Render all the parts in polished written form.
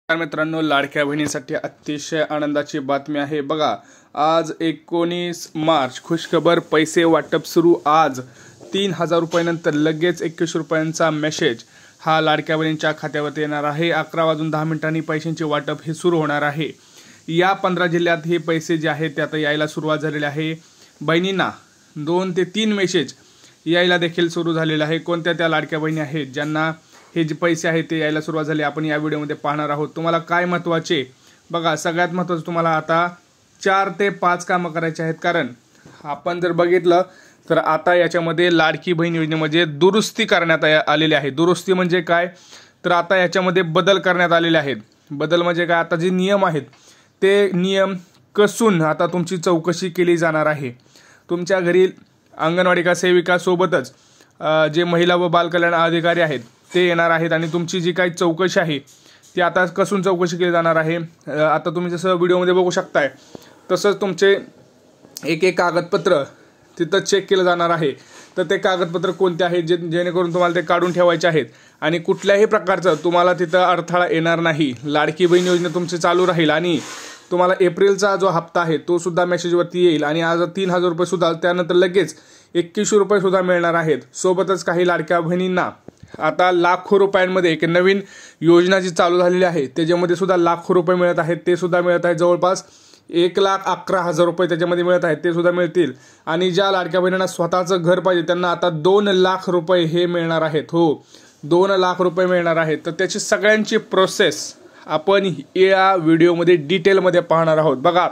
मित्रांनो, लाडक्या बहिणीसाठी अतिशय आनंदाची बातमी आहे। बघा, आज 19 मार्च खुशखबर पैसे वाटप सुरू। आज 3000 रुपयांनंतर लगेच 21 रुपयांचा मेसेज हा लाडक्या बहिणींच्या खात्यावरती येणार आहे। 11:10 पैशांचे वाटप हे सुरू होणार आहे। या 15 जिल्ह्यात हे पैसे जे आहेत ते आता यायला सुरुवात झालेली आहे। बहिणींना 2 ते 3 मेसेज यायला देखील सुरू झालेले आहे। कोणत्या त्या लाडक्या बहिणी आहेत ज्यांना हे जे पैसे आहेत ते यायला सुरुवात झाली, आपण या व्हिडिओमध्ये पाहणार आहोत। तुम्हाला काय महत्त्वाचे, बघा सगळ्यात महत्त्वाचं तुम्हाला आता 4 ते 5 कामं करायचे आहेत। कारण आपण जर बघितलं तर आता याच्यामध्ये लाडकी बहीण योजनेमध्ये दुरुस्ती करण्यात आलेली आहे। दुरुस्ती म्हणजे काय, तर आता याच्यामध्ये बदल करण्यात आलेले आहेत। बदल म्हणजे काय, आता जे नियम आहेत ते नियम कसून आता तुमची चौकशी केली जाणार आहे। तुमच्या घरी अंगणवाडी का सेविका सोबतच जे महिला व बाल कल्याण अधिकारी आहेत ते येणार आहेत आणि तुमची जी काही चौकशी आहे ती आता कसून चौकशी केली जाणार आहे। आता तुम्ही जसं व्हिडिओमध्ये बघू शकताय तसंच तुमचे एक कागदपत्र तिथं चेक केलं जाणार आहे। तर ते कागदपत्र कोणते आहेत जेणेकरून तुम्हाला ते काढून ठेवायचे आहेत आणि कुठल्याही प्रकारचं तुम्हाला तिथं अडथळा येणार नाही। लाडकी बहीण योजना तुमची चालू राहील आणि तुम्हाला एप्रिलचा जो हप्ता आहे तो सुद्धा मेसेजवरती येईल आणि आज 3000 रुपये सुद्धा, त्यानंतर लगेच 21 रुपये सुद्धा मिळणार आहेत। सोबतच काही लाडक्या बहिणींना आता लाखो रुपयांमध्ये एक नवीन योजना जी चालू झालेली आहे त्याच्यामध्ये सुद्धा लाखो रुपये मिळत आहेत। ते सुद्धा मिळत आहेत, जवळपास 1,11,000 रुपये त्याच्यामध्ये मिळत आहेत, ते सुद्धा मिळतील। आणि ज्या लाडक्या बहिणींना स्वतःचं घर पाहिजे त्यांना आता 2 लाख रुपये हे मिळणार आहेत। हो, 2 लाख रुपये मिळणार आहेत। तर त्याची सगळ्यांची प्रोसेस आपण या व्हिडिओमध्ये डिटेलमध्ये पाहणार आहोत। बघा,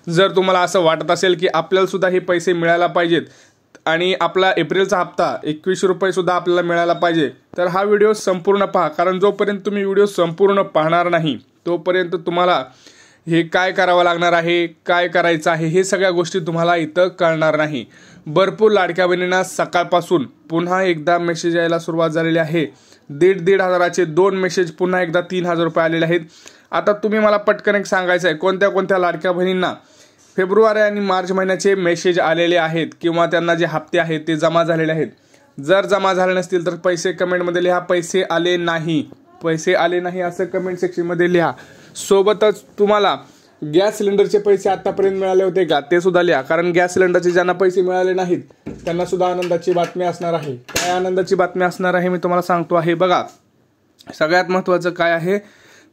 जर तुम्हाला असं वाटत असेल की आपल्याला सुद्धा हे पैसे मिळायला पाहिजेत आणि आपला एप्रिलचा हप्ता 21 रुपये सुद्धा आपल्याला मिळायला पाहिजे, तर हा व्हिडिओ संपूर्ण पहा। कारण जोपर्यंत तुम्ही व्हिडिओ संपूर्ण पाहणार नाही तोपर्यंत तुम्हाला हे काय करावं लागणार आहे, काय करायचं आहे, हे सगळ्या गोष्टी तुम्हाला इथं कळणार नाही। भरपूर लाडक्या बहिणींना सकाळपासून पुन्हा एकदा मेसेज यायला सुरुवात झालेली आहे। 1,500 हजाराचे 2 मेसेज, पुन्हा एकदा 3000 रुपये आलेले आहेत। आता तुम्ही मला पटकन एक सांगायचं आहे, कोणत्या कोणत्या लाडक्या बहिणींना फेब्रुवारी आणि मार्च महिन्याचे मेसेज आलेले आहेत किंवा त्यांना जे हप्ते आहेत ते जमा झालेले आहेत। जर जमा झाले नसतील तर पैसे कमेंटमध्ये लिहा, पैसे आले नाही, पैसे आले नाही असं कमेंट सेक्शनमध्ये लिहा। सोबतच तुम्हाला गॅस सिलेंडरचे पैसे आतापर्यंत मिळाले होते का ते सुद्धा लिहा। कारण गॅस सिलेंडरचे ज्यांना पैसे मिळाले नाहीत त्यांना सुद्धा आनंदाची बातमी असणार आहे। काय आनंदाची बातमी असणार आहे मी तुम्हाला सांगतो आहे। बघा, सगळ्यात महत्त्वाचं काय आहे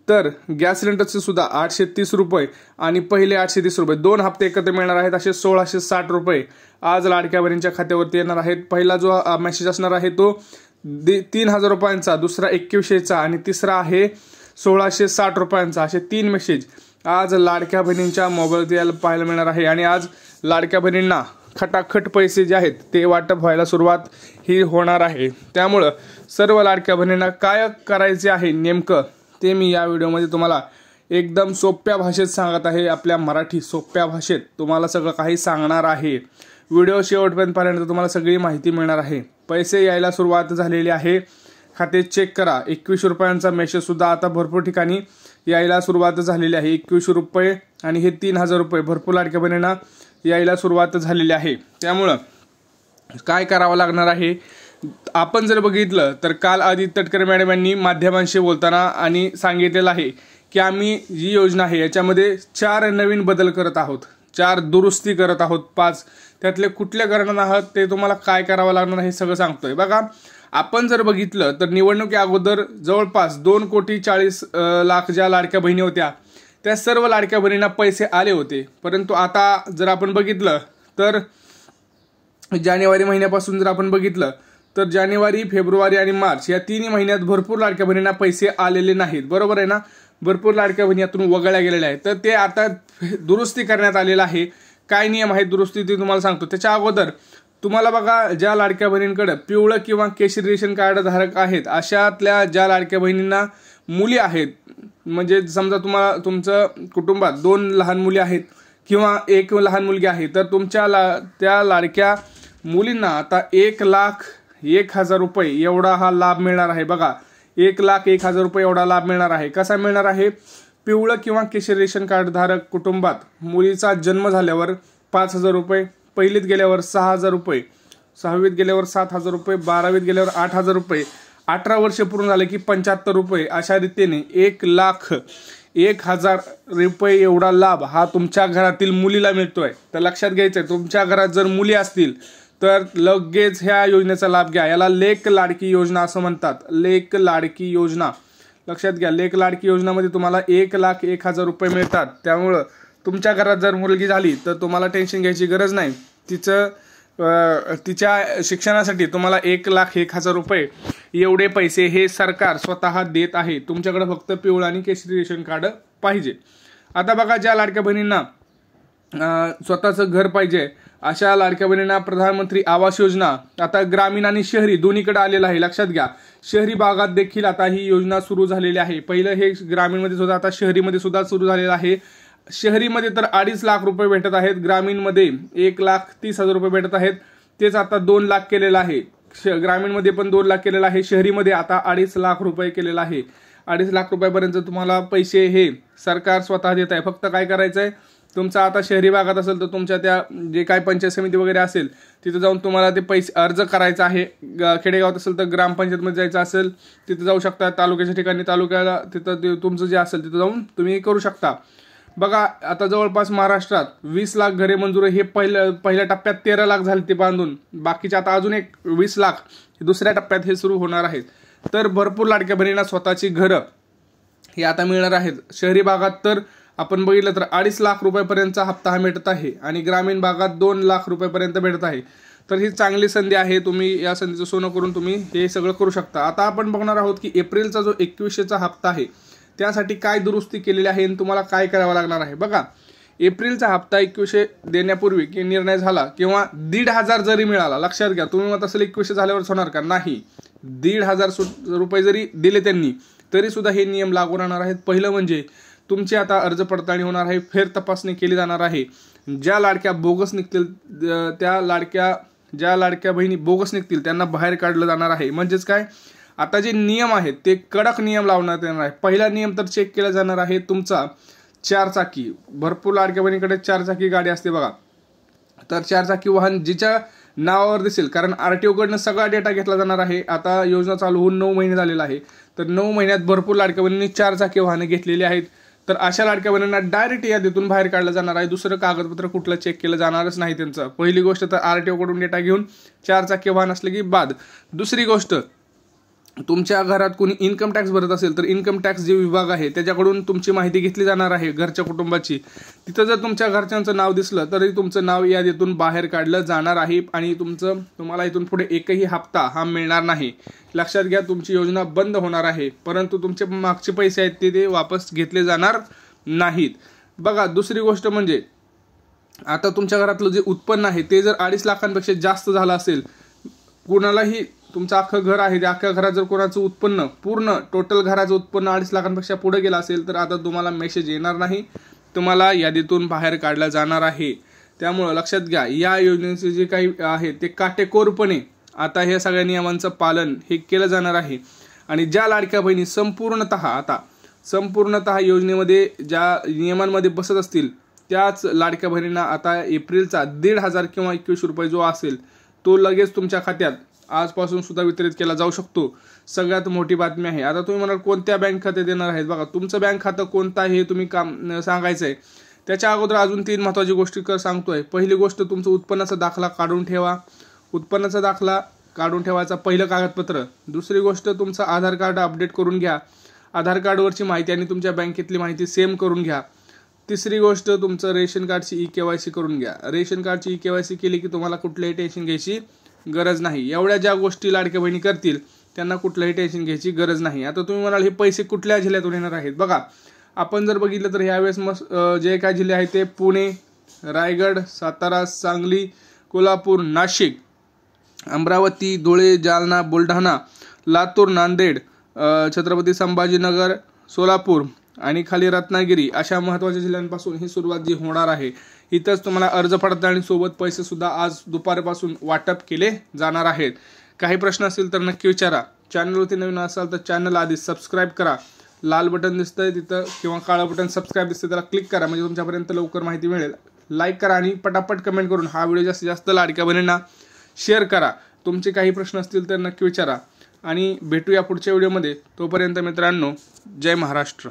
तर गॅस सिलेंडरचे सुद्धा 830 रुपये आणि पहिले 830 रुपये 2 हप्ते एकत्र मिळणार आहेत, असे 1660 रुपये आज लाडक्या बहिणींच्या खात्यावरती येणार आहेत। पहिला जो मेसेज असणार आहे तो 3000 रुपयांचा, दुसरा 2100चा आणि तिसरा आहे 1660 रुपयांचा। असे 3 मेसेज आज लाडक्या बहिणींच्या मोबाईलवरती यायला पाहायला मिळणार आहे आणि आज लाडक्या बहिणींना खटाखट पैसे जे आहेत ते वाटप व्हायला सुरुवात ही होणार आहे। त्यामुळं सर्व लाडक्या बहिणींना काय करायचे आहे नेमकं ते मी या व्हिडिओमध्ये तुम्हाला एकदम सोप्या भाषेत सांगत आहे। आपल्या मराठी सोप्या भाषेत तुम्हाला सगळं काही सांगणार आहे। व्हिडिओ शेवटपर्यंत पाहिल्यानंतर तुम्हाला सगळी माहिती मिळणार आहे। पैसे यायला सुरुवात झालेली आहे, खाते चेक करा। 21 रुपयांचा मेसेज सुद्धा आता भरपूर ठिकाणी यायला सुरुवात झालेली आहे। 21 रुपये आणि हे 3000 रुपये भरपूर लाडक्या बहिणींना यायला सुरुवात झालेली आहे। त्यामुळं काय करावं लागणार आहे, आपण जर बघितलं तर काल आदित्य तटकरे मॅडम यांनी माध्यमांशी बोलताना आणि सांगितलेलं आहे की आम्ही जी योजना आहे याच्यामध्ये 4 नवीन बदल करत आहोत, 4 दुरुस्ती करत आहोत, 5 त्यातले कुठले करणार आहात ते तुम्हाला काय करावं लागणार हे सगळं सांगतोय। बघा, आपण जर बघितलं तर निवडणुकी अगोदर जवळपास 2,40,00,000 ज्या लाडक्या बहिणी होत्या त्या सर्व लाडक्या बहिणींना पैसे आले होते। परंतु आता जर आपण बघितलं तर जानेवारी महिन्यापासून जर आपण बघितलं तर जानेवारी, फेब्रुवारी आणि मार्च या 3 महिन्यात भरपूर लाडक्या बहिणींना पैसे आलेले नाहीत, बरोबर आहे ना। भरपूर लाडक्या बहिणी यातून वगळल्या गेलेल्या आहेत, तर ते आता दुरुस्ती करण्यात आलेलं आहे। काय नियम आहेत दुरुस्ती ते तुम्हाला सांगतो। त्याच्या अगोदर तुम्हाला बघा, ज्या लाडक्या बहिणींकडे पिवळं किंवा केशरी रेशन कार्ड धारक आहेत अशातल्या ज्या लाडक्या बहिणींना मुली आहेत, म्हणजे समजा तुम्हाला तुमचं कुटुंबात 2 लहान मुली आहेत किंवा 1 लहान मुलगी आहे, तर तुमच्या त्या लाडक्या मुलींना आता 1,01,000 रुपये एवढा हा लाभ मिळणार आहे। बघा, 1,01,000 रुपये एवढा लाभ मिळणार आहे। कसा मिळणार आहे, पिवळं किंवा केशरी रेशन कार्ड धारक कुटुंबात मुलीचा जन्म झाल्यावर 5,000 रुपये, पहिलीत गेल्यावर 6,000 रुपये, 6वीत गेल्यावर 7,000 रुपये, 12वीत गेल्यावर 8,000 रुपये 18 वर्ष पूर्ण झाले की 75 रुपये, अशा रीतीने 1,01,000 रुपये एवढा लाभ हा तुमच्या घरातील मुलीला मिळतोय. तर लक्षात घ्यायचंय, तुमच्या घरात जर मुली असतील तर लगेच ह्या योजनेचा लाभ घ्या. याला लेक लाडकी योजना असं म्हणतात. लेक लाडकी योजना लक्षात घ्या. लेक लाडकी योजनामध्ये तुम्हाला 1,01,000 रुपये मिळतात. त्यामुळं तुमच्या घरात जर मुलगी झाली तर तुम्हाला टेन्शन घ्यायची गरज नाही. तिच्या शिक्षणासाठी तुम्हाला 1,01,000 रुपये एवढे पैसे हे सरकार स्वतः देत आहे. तुमच्याकडे फक्त पिवळं आणि केशरी रेशन कार्ड पाहिजे. आता बघा, ज्या लाडक्या बहिणींना स्वतःचं घर पाहिजे अशा लाडक्या बहिणींना प्रधानमंत्री आवास योजना आता ग्रामीण आणि शहरी दोन्हीकडे आलेला आहे. लक्षात घ्या, शहरी भागात देखील आता ही योजना सुरू झालेली आहे. पहिलं हे ग्रामीणमध्ये सुद्धा, आता शहरीमध्ये सुद्धा सुरू झालेलं आहे. शहरीमध्ये तर 2.5 लाख रुपये भेटत आहेत, ग्रामीणमध्ये 1,30,000 रुपये भेटत आहेत. तेच आता 2 लाख केलेलं आहे. ग्रामीणमध्ये पण 2 लाख केलेलं आहे, शहरीमध्ये आता 2.5 लाख रुपये केलेलं आहे. 2.5 लाख रुपयापर्यंत तुम्हाला पैसे हे सरकार स्वतः देत आहे. फक्त काय करायचं आहे, तुमचा आता शहरी भागात असेल तर तुमच्या त्या जे काय पंचायत समिती वगैरे असेल तिथे जाऊन तुम्हाला ते पैसे अर्ज करायचा आहे. खेडेगावात असेल तर ग्रामपंचायतमध्ये जायचं असेल तिथे जाऊ शकता. तालुक्याच्या ठिकाणी तालुक्याला तिथं तुमचं जे असेल तिथं जाऊन तुम्ही करू शकता. बघा, आता जवळपास महाराष्ट्रात 20 लाख घरे मंजूर, हे पहिल्या टप्प्यात 13 लाख झाले ते बांधून. बाकीचे आता अजून एक 20 लाख दुसऱ्या टप्प्यात हे सुरू होणार आहेत. तर भरपूर लाडक्या बहिणींना स्वतःची घरं हे आता मिळणार आहेत. शहरी भागात तर आपण बघितलं तर 2.5 लाख रुपयापर्यंतचा हप्ता हा मिळत आहे आणि ग्रामीण भागात 2 लाख रुपयापर्यंत मिळत आहे. तर ही चांगली संधी आहे. तुम्ही या संधीचं सोनं करून तुम्ही हे सगळं करू शकता. आता आपण बघणार आहोत की एप्रिलचा जो 2100चा हप्ता आहे त्यासाठी काय दुरुस्ती केलेली आहे आणि तुम्हाला काय करावं लागणार आहे. बघा, एप्रिलचा हप्ता 2100 देण्यापूर्वी की निर्णय झाला किंवा 1,500 जरी मिळाला, लक्षात घ्या, तुम्ही मत असेल 2100 झाल्यावरच होणार का? नाही. 1,500 रुपये जरी दिले त्यांनी तरी सुद्धा हे नियम लागू राहणार आहेत. पहिलं म्हणजे तुमची आता अर्ज पडताळणी होणार आहे, फेर तपासणी केली जाणार आहे. ज्या लाडक्या बोगस निघतील ज्या लाडक्या बहिणी बोगस निघतील त्यांना बाहेर काढलं जाणार आहे. म्हणजेच काय, आता जे नियम आहेत ते कडक नियम लावण्यात येणार आहे. पहिला नियम तर चेक केला जाणार आहे तुमचा 4 चाकी. भरपूर लाडक्या बहिणीकडे 4 चाकी गाडी असते बघा. तर 4 चाकी वाहन जिच्या नावावर दिसेल, कारण RTO कडनं सगळा डेटा घेतला जाणार आहे. आता योजना चालू होऊन 9 महिने झालेला आहे. तर 9 महिन्यात भरपूर लाडक्या बहिणींनी 4 चाकी वाहनं घेतलेली आहेत. तर अशा लाडक्या बहिणींना डायरेक्ट यादीतून बाहेर काढलं जाणार आहे. दुसरं कागदपत्र कुठलं चेक केलं जाणारच नाही त्यांचं. पहिली गोष्ट तर RTO कडून डेटा घेऊन 4 चाकी वाहन असले की बाद. दुसरी गोष्ट, तुमच्या घरात कोणी इन्कम टॅक्स भरत असेल तर इन्कम टॅक्स जे विभाग आहे त्याच्याकडून तुमची माहिती घेतली जाणार आहे घरच्या कुटुंबाची. तिथं जर तुमच्या घरच्यांचं नाव दिसलं तरी तुमचं नाव यादीतून बाहेर काढलं जाणार आहे आणि तुम्हाला इथून पुढे एकही हप्ता हा मिळणार नाही. लक्षात घ्या, तुमची योजना बंद होणार आहे, परंतु तुमचे मागचे पैसे आहेत ते वापस घेतले जाणार नाहीत. बघा, दुसरी गोष्ट म्हणजे आता तुमच्या घरातलं जे उत्पन्न आहे ते जर 2.5 लाखांपेक्षा जास्त झालं असेल, कुणालाही तुमचं अख्खं घर आहे त्या अख्ख्या घरात जर कोणाचं उत्पन्न पूर्ण टोटल घराचं उत्पन्न 2.5 लाखांपेक्षा पुढे गेलं असेल तर आता तुम्हाला मेसेज येणार नाही, तुम्हाला यादीतून बाहेर काढलं जाणार आहे. त्यामुळं लक्षात घ्या, या योजनेचे जे काही आहे ते काटेकोरपणे आता हे सगळ्या नियमांचं पालन हे केलं जाणार आहे. आणि ज्या लाडक्या बहिणी संपूर्णतः योजनेमध्ये ज्या नियमांमध्ये बसत असतील त्याच लाडक्या बहिणींना आता एप्रिलचा 1,500 किंवा 2100 रुपये जो असेल तो लगेच तुमच्या खात्यात आजपासून सुद्धा वितरित केला जाऊ शकतो. सगळ्यात मोठी बातमी आहे. आता तुम्ही म्हणाल कोणत्या बँक खाते देणार आहेत. बघा, तुमचं बँक खातं कोणतं आहे हे तुम्ही सांगायचं आहे. त्याच्या अगोदर अजून 3 महत्त्वाची गोष्टी सांगतोय. पहिली गोष्ट, तुमचं उत्पन्नाचा दाखला काढून ठेवा. उत्पन्नाचा दाखला काढून ठेवायचा पहिलं कागदपत्र. दुसरी गोष्ट, तुमचं आधार कार्ड अपडेट करून घ्या. आधार कार्डवरची माहिती आणि तुमच्या बँकेतली माहिती सेम करून घ्या. तिसरी गोष्ट, तुमचं रेशन कार्डची EKYC करून घ्या. रेशन कार्डची EKYC केली की तुम्हाला कुठलंही टेन्शन घ्यायची गरज नाही. एवढ्या ज्या गोष्टी लाडक्या बहिणी करतील त्यांना कुठलंही टेन्शन घ्यायची गरज नाही. आता तुम्ही म्हणाल हे पैसे कुठल्या जिल्ह्यातून येणार आहेत. बघा, आपण जर बघितलं तर यावेळेस जे काय जिल्हे आहेत ते पुणे, रायगड, सातारा, सांगली, कोल्हापूर, नाशिक, अमरावती, धुळे, जालना, बुलढाणा, लातूर, नांदेड, छत्रपती संभाजीनगर, सोलापूर आणि खाली रत्नागिरी अशा महत्त्वाच्या जिल्ह्यांपासून ही सुरुवात जी होणार आहे. इथंच तुम्हाला अर्ज पडताळणीसोबत पैसे सुद्धा आज दुपारपासून वाटप केले जाणार आहेत. काही प्रश्न असतील तर नक्की विचारा. चॅनलवरती नवीन असाल तर चॅनल आधी सबस्क्राईब करा. लाल बटन दिसतंय तिथं किंवा काळं बटन सबस्क्राईब दिसतंय त्याला क्लिक करा, म्हणजे तुमच्यापर्यंत लवकर माहिती मिळेल. लाईक करा आणि पटापट कमेंट करून हा व्हिडिओ जास्तीत जास्त लाडक्या बहिणींना शेअर करा. तुमचे काही प्रश्न असतील तर नक्की विचारा. आणि भेटूया पुढच्या व्हिडिओमध्ये. तोपर्यंत मित्रांनो, जय महाराष्ट्र.